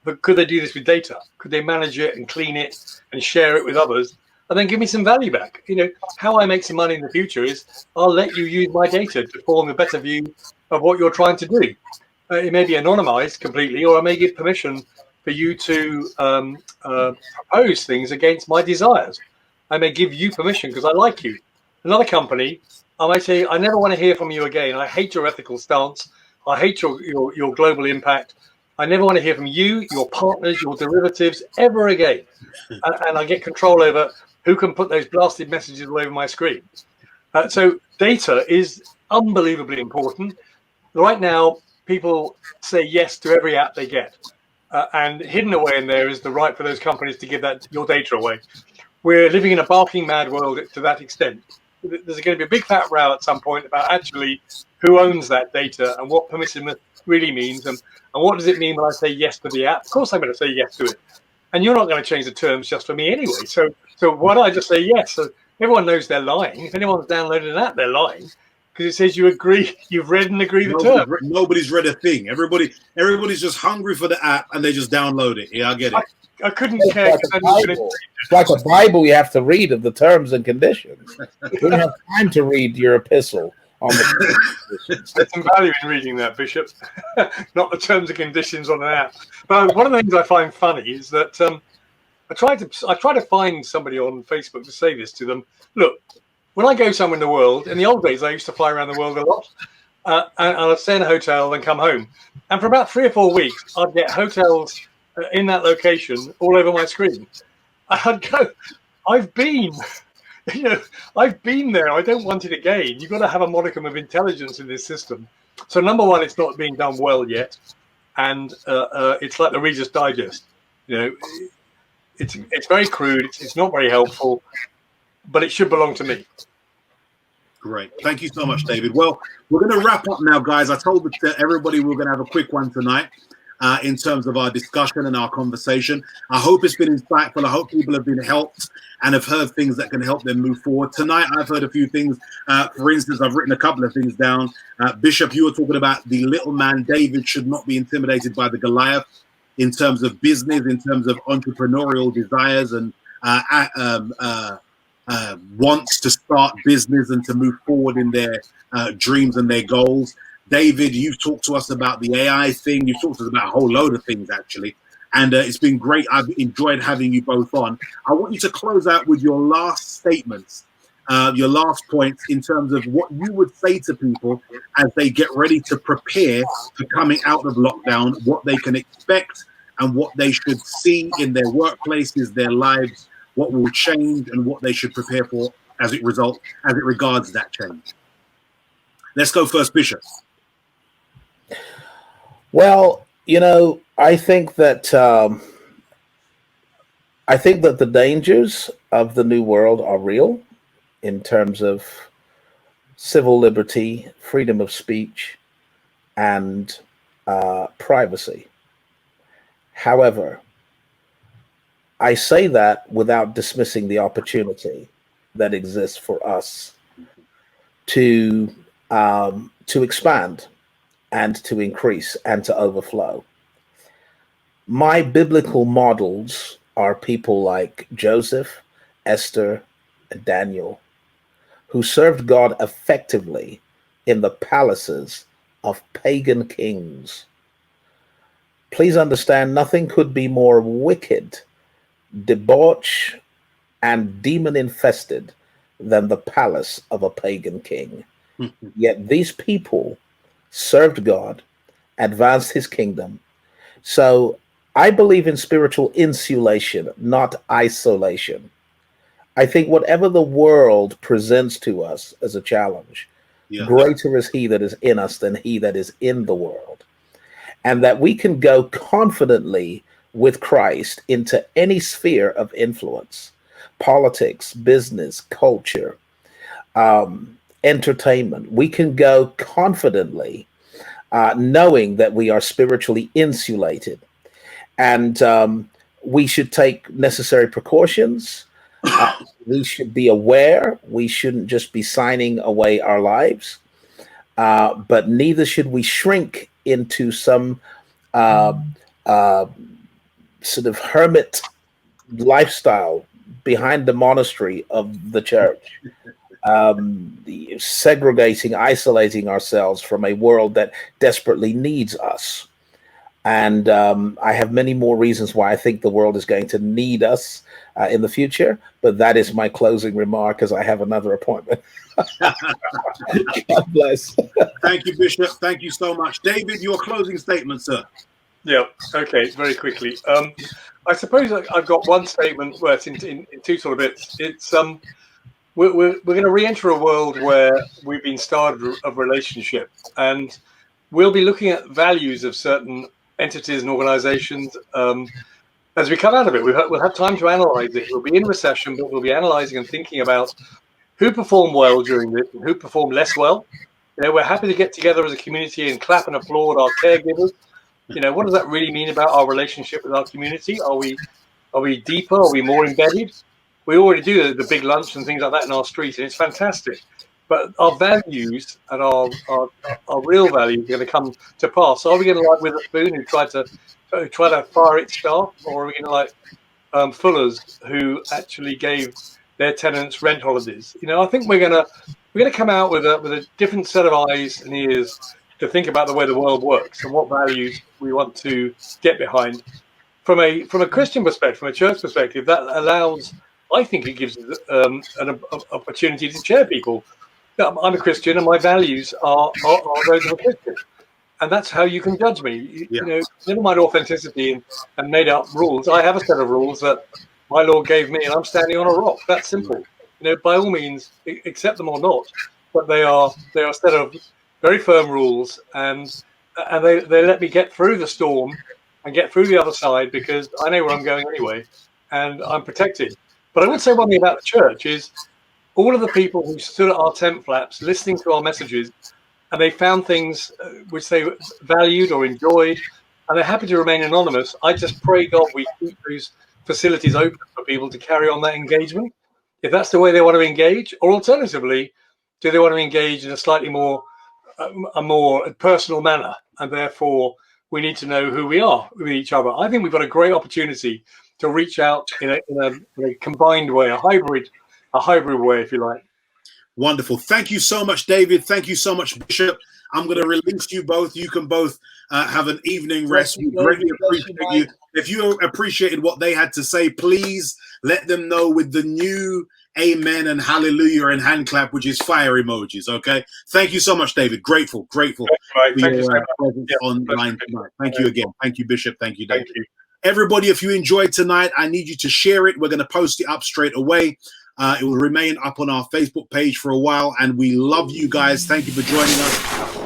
But could they do this with data? Could they manage it and clean it and share it with others and then give me some value back? You know, how I make some money in the future is I'll let you use my data to form a better view of what you're trying to do. It may be anonymized completely, or I may give permission for you to propose things against my desires. I may give you permission because I like you. Another company, I might say, I never want to hear from you again. I hate your ethical stance. I hate your global impact. I never want to hear from you, your partners, your derivatives ever again. And I get control over who can put those blasted messages all over my screen. So data is unbelievably important. Right now, people say yes to every app they get. And hidden away in there is the right for those companies to give that your data away. We're living in a barking mad world to that extent. there's going to be a big fat row at some point about actually who owns that data and what permissiveness really means, and what does it mean when I say yes to the app. Of course I'm going to say yes to it, and you're not going to change the terms just for me anyway. So why don't I just say yes? So everyone knows they're lying. If anyone's downloaded an app, they're lying, because it says you agree, you've read and agree the term. Nobody's read a thing. Everybody's just hungry for the app and they just download it. Yeah, I get it. I couldn't care. It's like a Bible you have to read of the terms and conditions. You don't have time to read your epistle on the There's some value in reading that, Bishop. Not the terms and conditions on an app. But one of the things I find funny is that I try to find somebody on Facebook to say this to them. Look, when I go somewhere in the world, in the old days I used to fly around the world a lot, and I'd stay in a hotel and come home. And for about 3 or 4 weeks, I'd get hotels in that location all over my screen. I'd go, I've been there. I don't want it again. You've got to have a modicum of intelligence in this system. So number one, it's not being done well yet, and it's like the Reader's Digest. It's very crude. It's not very helpful, but it should belong to me. Great. Thank you so much, David. Well, we're going to wrap up now, guys. I told everybody we were going to have a quick one tonight in terms of our discussion and our conversation. I hope it's been insightful. I hope people have been helped and have heard things that can help them move forward. Tonight, I've heard a few things. For instance, I've written a couple of things down. Bishop, you were talking about the little man David should not be intimidated by the Goliath in terms of business, in terms of entrepreneurial desires and wants to start business and to move forward in their dreams and their goals. David, you've talked to us about the AI thing. You've talked to us about a whole load of things, actually. And it's been great. I've enjoyed having you both on. I want you to close out with your last statements, your last points in terms of what you would say to people as they get ready to prepare for coming out of lockdown, what they can expect and what they should see in their workplaces, their lives, what will change and what they should prepare for as it regards that change. Let's go first, Bishop. Well, I think that the dangers of the new world are real in terms of civil liberty, freedom of speech, and privacy. However, I say that without dismissing the opportunity that exists for us to expand and to increase and to overflow. My biblical models are people like Joseph, Esther, and Daniel, who served God effectively in the palaces of pagan kings. Please understand, nothing could be more wicked, debauched, and demon-infested than the palace of a pagan king. Yet these people served God, advanced his kingdom. So I believe in spiritual insulation, not isolation. I think whatever the world presents to us as a challenge, greater is he that is in us than he that is in the world. And that we can go confidently with Christ into any sphere of influence, politics, business, culture, entertainment. We can go confidently, knowing that we are spiritually insulated, and we should take necessary precautions. We should be aware. We shouldn't just be signing away our lives, but neither should we shrink into some sort of hermit lifestyle behind the monastery of the church. Segregating, isolating ourselves from a world that desperately needs us. And I have many more reasons why I think the world is going to need us in the future, but that is my closing remark as I have another appointment. God bless. Thank you, Bishop. Thank you so much. David, your closing statement, sir. Yeah, okay, very quickly. I suppose I've got one statement where it's in two sort of bits. It's we're going to re-enter a world where we've been starved of relationship, and we'll be looking at values of certain entities and organizations as we come out of it. We'll have time to analyze it. We'll be in recession, but we'll be analyzing and thinking about who performed well during this and who performed less well. We're happy to get together as a community and clap and applaud our caregivers. What does that really mean about our relationship with our community? Are we deeper? Are we more embedded? We already do the big lunch and things like that in our street, and it's fantastic. But our values and our real values are going to come to pass. So are we going to like Witherspoon, who tried to fire its staff, or are we going to like Fuller's, who actually gave their tenants rent holidays? I think we're going to come out with a different set of eyes and ears to think about the way the world works and what values we want to get behind. From a Christian perspective, from a church perspective, that allows, I think it gives an opportunity to share people. I'm a Christian and my values are those of a Christian. And that's how you can judge me. Never mind authenticity and made up rules. I have a set of rules that my Lord gave me and I'm standing on a rock. That's simple. By all means, accept them or not. But they are a set of very firm rules, and they let me get through the storm and get through the other side because I know where I'm going anyway, and I'm protected. But I would say one thing about the church is all of the people who stood at our tent flaps listening to our messages, and they found things which they valued or enjoyed, and they're happy to remain anonymous. I just pray God we keep those facilities open for people to carry on that engagement, if that's the way they want to engage, or alternatively, do they want to engage in a slightly more personal manner, and therefore we need to know who we are with each other. I think we've got a great opportunity to reach out in a combined way, a hybrid way, if you like. Wonderful. Thank you so much, David. Thank you so much, Bishop. I'm going to release you both. You can both have an evening rest. We greatly appreciate you. If you appreciated what they had to say, please let them know with the new amen and hallelujah and hand clap, which is fire emojis. Okay. Thank you so much, David. Grateful. Thank you so much. Online tonight. Thank you again. Thank you, Bishop. Thank you, David. Thank you. Everybody, if you enjoyed tonight, I need you to share it. We're going to post it up straight away. It will remain up on our Facebook page for a while, and we love you guys. Thank you for joining us.